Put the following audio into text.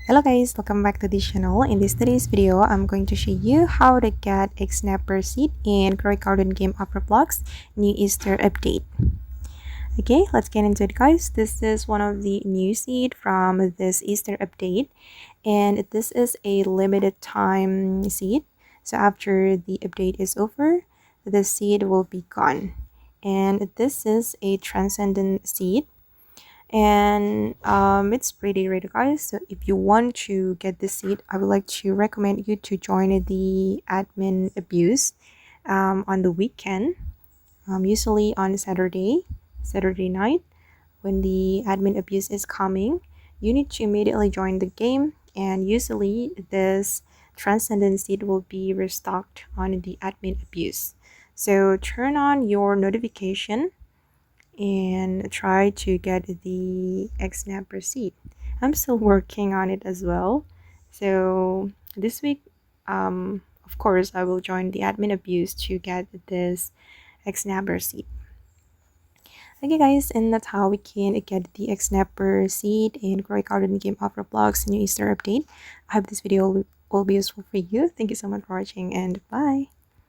Hello guys, welcome back to this channel. In today's video, I'm going to show you how to get Eggsnapper Seed in Garden game of Roblox new Easter update. Okay, let's get into it guys. This is one of the new seed from this Easter update, and this is a limited time seed. So after the update is over, the seed will be gone. And this is a transcendent seed, and it's pretty rare guys. So if you want to get this seed, I would like to recommend you to join the admin abuse on the weekend, usually on Saturday night. When the admin abuse is coming, you need to immediately join the game, and usually this transcendent seed will be restocked on the admin abuse. So turn on your notification and try to get the Eggsnapper Seed. I'm still working on it as well. So this week, of course, I will join the admin abuse to get this Eggsnapper Seed. Okay guys, and that's how we can get the Eggsnapper Seed in Garden game of Roblox new Easter update. I hope this video will be useful for you. Thank you so much for watching, and bye.